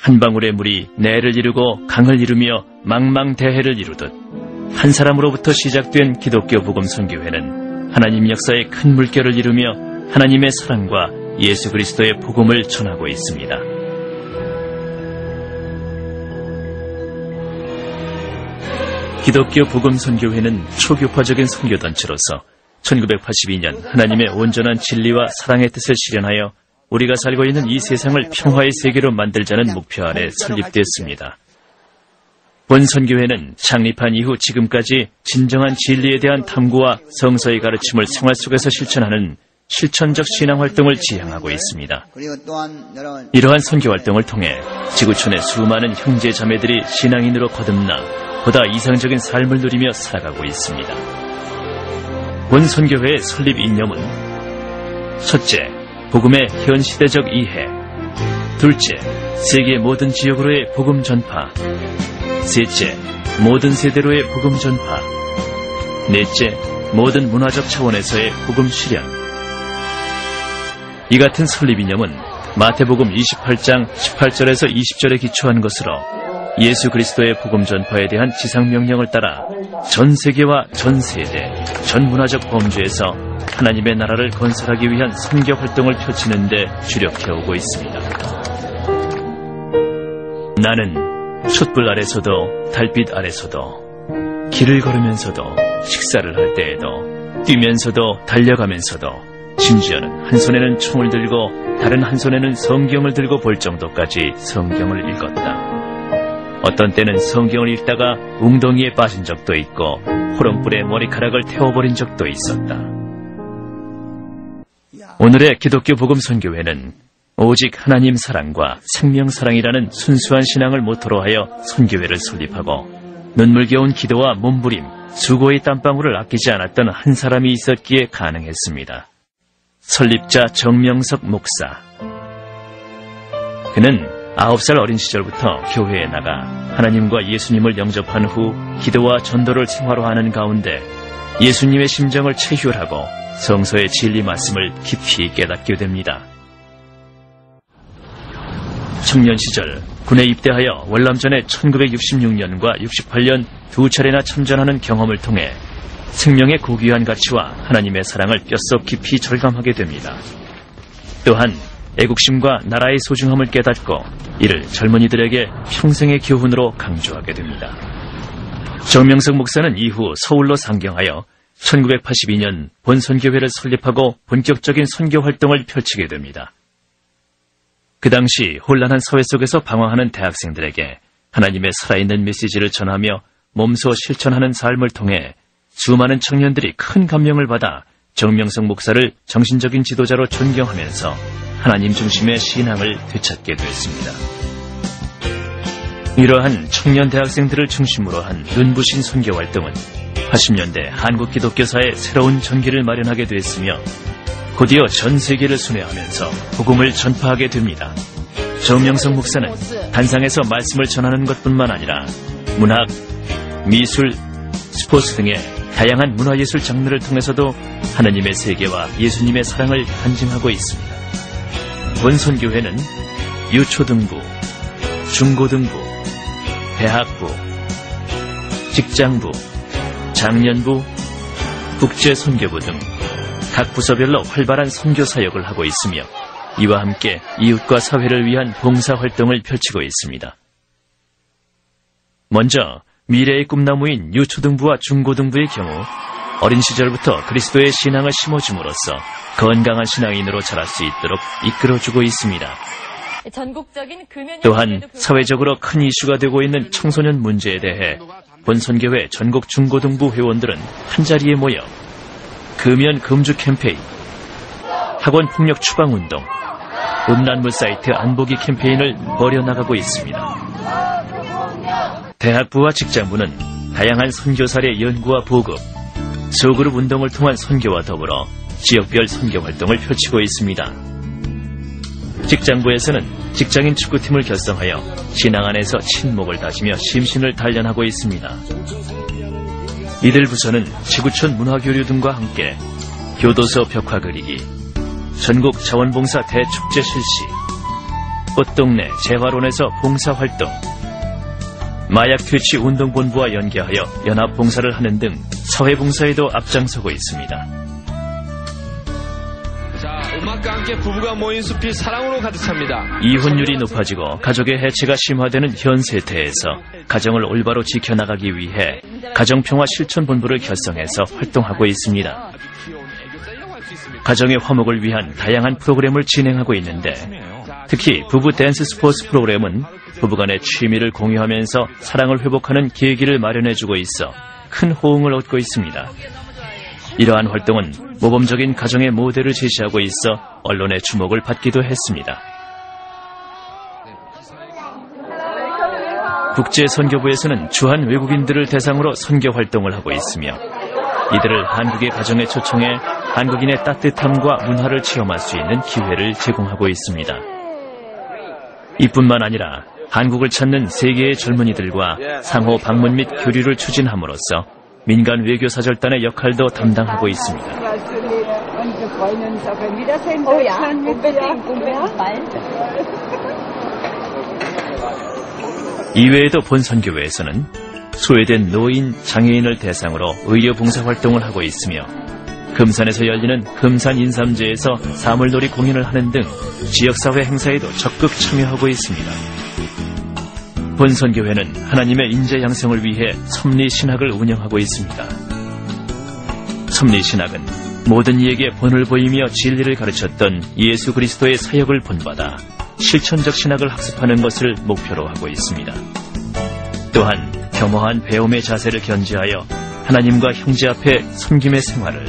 한 방울의 물이 내를 이루고 강을 이루며 망망대해를 이루듯 한 사람으로부터 시작된 기독교 복음 선교회는 하나님 역사의 큰 물결을 이루며 하나님의 사랑과 예수 그리스도의 복음을 전하고 있습니다. 기독교 복음 선교회는 초교파적인 선교단체로서 1982년 하나님의 온전한 진리와 사랑의 뜻을 실현하여 우리가 살고 있는 이 세상을 평화의 세계로 만들자는 목표 아래 설립되었습니다. 본 선교회는 창립한 이후 지금까지 진정한 진리에 대한 탐구와 성서의 가르침을 생활 속에서 실천하는 실천적 신앙활동을 지향하고 있습니다. 이러한 선교활동을 통해 지구촌의 수많은 형제 자매들이 신앙인으로 거듭나 보다 이상적인 삶을 누리며 살아가고 있습니다. 본 선교회의 설립 이념은 첫째, 복음의 현시대적 이해. 둘째, 세계 모든 지역으로의 복음 전파. 셋째, 모든 세대로의 복음 전파. 넷째, 모든 문화적 차원에서의 복음 실현. 이 같은 설립 이념은 마태복음 28장 18절에서 20절에 기초한 것으로 예수 그리스도의 복음 전파에 대한 지상명령을 따라 전 세계와 전 세대, 전 문화적 범주에서 하나님의 나라를 건설하기 위한 선교 활동을 펼치는 데 주력해오고 있습니다. 나는 촛불 아래서도 달빛 아래서도 길을 걸으면서도 식사를 할 때에도 뛰면서도 달려가면서도 심지어는 한 손에는 총을 들고 다른 한 손에는 성경을 들고 볼 정도까지 성경을 읽었다. 어떤 때는 성경을 읽다가 웅덩이에 빠진 적도 있고 호롱불에 머리카락을 태워버린 적도 있었다. 오늘의 기독교 복음 선교회는 오직 하나님 사랑과 생명 사랑이라는 순수한 신앙을 모토로 하여 선교회를 설립하고 눈물겨운 기도와 몸부림, 수고의 땀방울을 아끼지 않았던 한 사람이 있었기에 가능했습니다. 설립자 정명석 목사. 그는 9살 어린 시절부터 교회에 나가 하나님과 예수님을 영접한 후 기도와 전도를 생활화하는 가운데 예수님의 심정을 체휼하고 성서의 진리 말씀을 깊이 깨닫게 됩니다. 청년 시절 군에 입대하여 월남전에 1966년과 68년 두 차례나 참전하는 경험을 통해 생명의 고귀한 가치와 하나님의 사랑을 뼛속 깊이 절감하게 됩니다. 또한 애국심과 나라의 소중함을 깨닫고 이를 젊은이들에게 평생의 교훈으로 강조하게 됩니다. 정명석 목사는 이후 서울로 상경하여 1982년 본선교회를 설립하고 본격적인 선교 활동을 펼치게 됩니다. 그 당시 혼란한 사회 속에서 방황하는 대학생들에게 하나님의 살아있는 메시지를 전하며 몸소 실천하는 삶을 통해 수많은 청년들이 큰 감명을 받아 정명석 목사를 정신적인 지도자로 존경하면서 하나님 중심의 신앙을 되찾게 되었습니다. 이러한 청년 대학생들을 중심으로 한 눈부신 선교 활동은 80년대 한국 기독교사에 새로운 전기를 마련하게 되었으며 곧이어 전 세계를 순회하면서 복음을 전파하게 됩니다. 정명석 목사는 단상에서 말씀을 전하는 것뿐만 아니라 문학, 미술, 스포츠 등의 다양한 문화예술 장르를 통해서도 하나님의 세계와 예수님의 사랑을 간증하고 있습니다. 본선교회는 유초등부, 중고등부, 대학부, 직장부, 장년부, 국제선교부 등 각 부서별로 활발한 선교 사역을 하고 있으며 이와 함께 이웃과 사회를 위한 봉사활동을 펼치고 있습니다. 먼저 미래의 꿈나무인 유초등부와 중고등부의 경우 어린 시절부터 그리스도의 신앙을 심어줌으로써 건강한 신앙인으로 자랄 수 있도록 이끌어주고 있습니다. 또한 사회적으로 큰 이슈가 되고 있는 청소년 문제에 대해 본선교회 전국 중고등부 회원들은 한자리에 모여 금연 금주 캠페인, 학원 폭력 추방 운동, 음란물 사이트 안보기 캠페인을 벌여나가고 있습니다. 대학부와 직장부는 다양한 선교 사례 연구와 보급, 소그룹 운동을 통한 선교와 더불어 지역별 선교 활동을 펼치고 있습니다. 직장부에서는 직장인 축구팀을 결성하여 신앙 안에서 친목을 다지며 심신을 단련하고 있습니다. 이들 부서는 지구촌 문화교류 등과 함께 교도소 벽화 그리기, 전국 자원봉사 대축제 실시, 꽃동네 재활원에서 봉사활동, 마약 퇴치 운동본부와 연계하여 연합봉사를 하는 등 사회봉사에도 앞장서고 있습니다. 자, 음악과 함께 부부가 모인 숲이 사랑으로 가득 찹니다. 이혼율이 높아지고 가족의 해체가 심화되는 현 세태에서 가정을 올바로 지켜나가기 위해 가정평화실천본부를 결성해서 활동하고 있습니다. 가정의 화목을 위한 다양한 프로그램을 진행하고 있는데 특히 부부 댄스 스포츠 프로그램은 부부간의 취미를 공유하면서 사랑을 회복하는 계기를 마련해주고 있어 큰 호응을 얻고 있습니다. 이러한 활동은 모범적인 가정의 모델을 제시하고 있어 언론의 주목을 받기도 했습니다. 국제선교부에서는 주한 외국인들을 대상으로 선교 활동을 하고 있으며 이들을 한국의 가정에 초청해 한국인의 따뜻함과 문화를 체험할 수 있는 기회를 제공하고 있습니다. 이뿐만 아니라 한국을 찾는 세계의 젊은이들과 상호 방문 및 교류를 추진함으로써 민간 외교사절단의 역할도 담당하고 있습니다. 이외에도 본선교회에서는 소외된 노인, 장애인을 대상으로 의료 봉사활동을 하고 있으며 금산에서 열리는 금산 인삼제에서 사물놀이 공연을 하는 등 지역사회 행사에도 적극 참여하고 있습니다. 본선교회는 하나님의 인재 양성을 위해 섭리신학을 운영하고 있습니다. 섭리신학은 모든 이에게 본을 보이며 진리를 가르쳤던 예수 그리스도의 사역을 본받아 실천적 신학을 학습하는 것을 목표로 하고 있습니다. 또한 겸허한 배움의 자세를 견지하여 하나님과 형제 앞에 섬김의 생활을,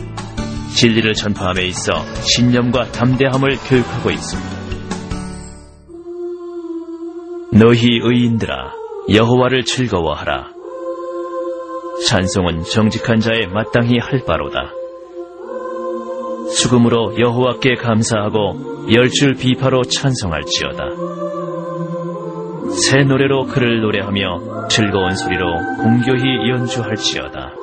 진리를 전파함에 있어 신념과 담대함을 교육하고 있습니다. 너희 의인들아 여호와를 즐거워하라. 찬송은 정직한 자의 마땅히 할 바로다. 수금으로 여호와께 감사하고 열줄 비파로 찬송할지어다. 새 노래로 그를 노래하며 즐거운 소리로 공교히 연주할지어다.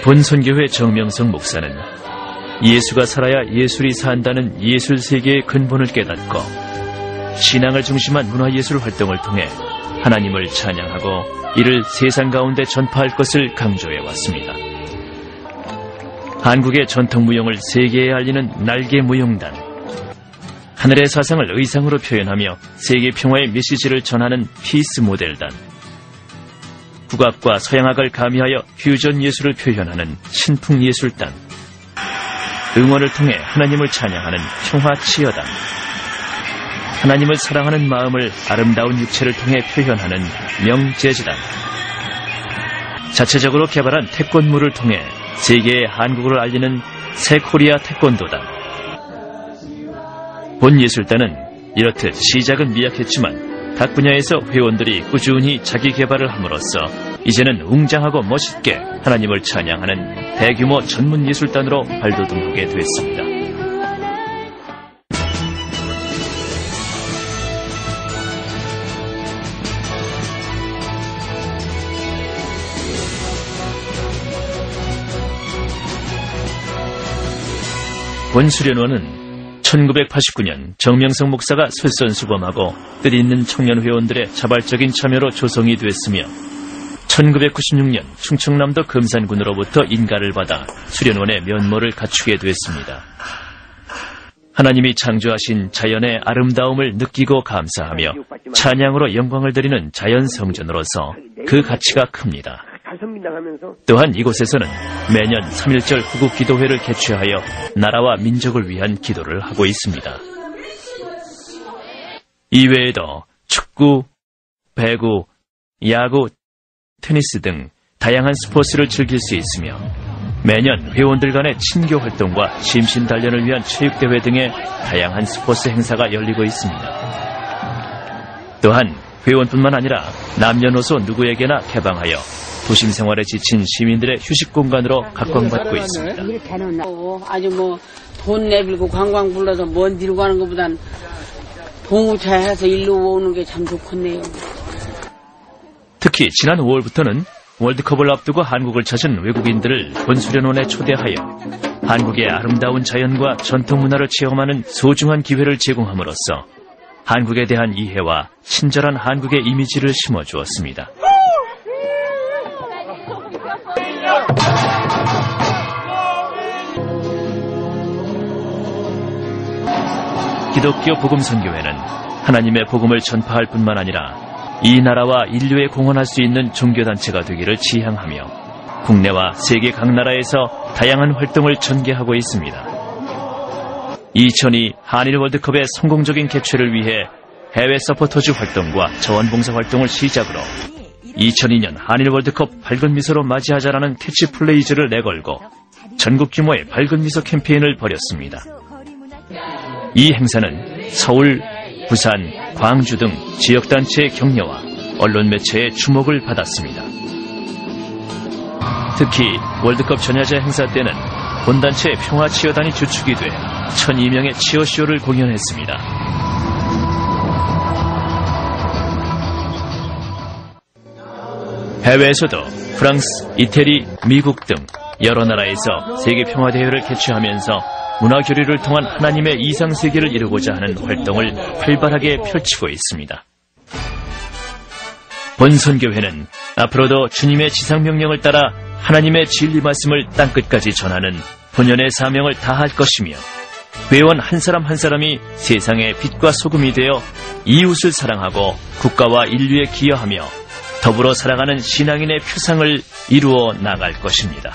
본선교회 정명성 목사는 예수가 살아야 예술이 산다는 예술세계의 근본을 깨닫고 신앙을 중심한 문화예술 활동을 통해 하나님을 찬양하고 이를 세상 가운데 전파할 것을 강조해왔습니다. 한국의 전통무용을 세계에 알리는 날개무용단, 하늘의 사상을 의상으로 표현하며 세계 평화의 메시지를 전하는 피스 모델단, 국악과 서양악을 가미하여 퓨전 예술을 표현하는 신풍예술단, 응원을 통해 하나님을 찬양하는 평화치여단, 하나님을 사랑하는 마음을 아름다운 육체를 통해 표현하는 명재즈단, 자체적으로 개발한 태권무를 통해 세계의 한국을 알리는 새코리아 태권도단. 본예술단은 이렇듯 시작은 미약했지만 각 분야에서 회원들이 꾸준히 자기 개발을 함으로써 이제는 웅장하고 멋있게 하나님을 찬양하는 대규모 전문예술단으로 발돋움하게 됐습니다. 본수련원은 1989년 정명성 목사가 솔선수범하고 뜻있는 청년 회원들의 자발적인 참여로 조성이 됐으며 1996년 충청남도 금산군으로부터 인가를 받아 수련원의 면모를 갖추게 됐습니다. 하나님이 창조하신 자연의 아름다움을 느끼고 감사하며 찬양으로 영광을 드리는 자연성전으로서 그 가치가 큽니다. 또한 이곳에서는 매년 3.1절 후국 기도회를 개최하여 나라와 민족을 위한 기도를 하고 있습니다. 이외에도 축구, 배구, 야구, 테니스 등 다양한 스포츠를 즐길 수 있으며 매년 회원들 간의 친교 활동과 심신 단련을 위한 체육대회 등의 다양한 스포츠 행사가 열리고 있습니다. 또한 회원뿐만 아니라 남녀노소 누구에게나 개방하여 도심 생활에 지친 시민들의 휴식 공간으로 각광받고 있습니다. 아주 돈 내밀고 관광 불러서 먼 데로 가는 것보단 봉우차 해서 일로 오는 게 참 좋겠네요. 특히 지난 5월부터는 월드컵을 앞두고 한국을 찾은 외국인들을 본수련원에 초대하여 한국의 아름다운 자연과 전통 문화를 체험하는 소중한 기회를 제공함으로써 한국에 대한 이해와 친절한 한국의 이미지를 심어주었습니다. 기독교 복음선교회는 하나님의 복음을 전파할 뿐만 아니라 이 나라와 인류에 공헌할 수 있는 종교단체가 되기를 지향하며 국내와 세계 각 나라에서 다양한 활동을 전개하고 있습니다. 2002 한일 월드컵의 성공적인 개최를 위해 해외 서포터즈 활동과 자원봉사 활동을 시작으로 2002년 한일 월드컵 밝은 미소로 맞이하자라는 캐치플레이즈를 내걸고 전국 규모의 밝은 미소 캠페인을 벌였습니다. 이 행사는 서울, 부산, 광주 등 지역단체의 격려와 언론 매체의 주목을 받았습니다. 특히 월드컵 전야제 행사 때는 본단체의 평화치어단이 주축이 돼 1200명의 치어쇼를 공연했습니다. 해외에서도 프랑스, 이태리, 미국 등 여러 나라에서 세계평화대회를 개최하면서 문화교류를 통한 하나님의 이상세계를 이루고자 하는 활동을 활발하게 펼치고 있습니다. 본선교회는 앞으로도 주님의 지상명령을 따라 하나님의 진리 말씀을 땅끝까지 전하는 본연의 사명을 다할 것이며 회원 한 사람 한 사람이 세상의 빛과 소금이 되어 이웃을 사랑하고 국가와 인류에 기여하며 더불어 살아가는 신앙인의 표상을 이루어 나갈 것입니다.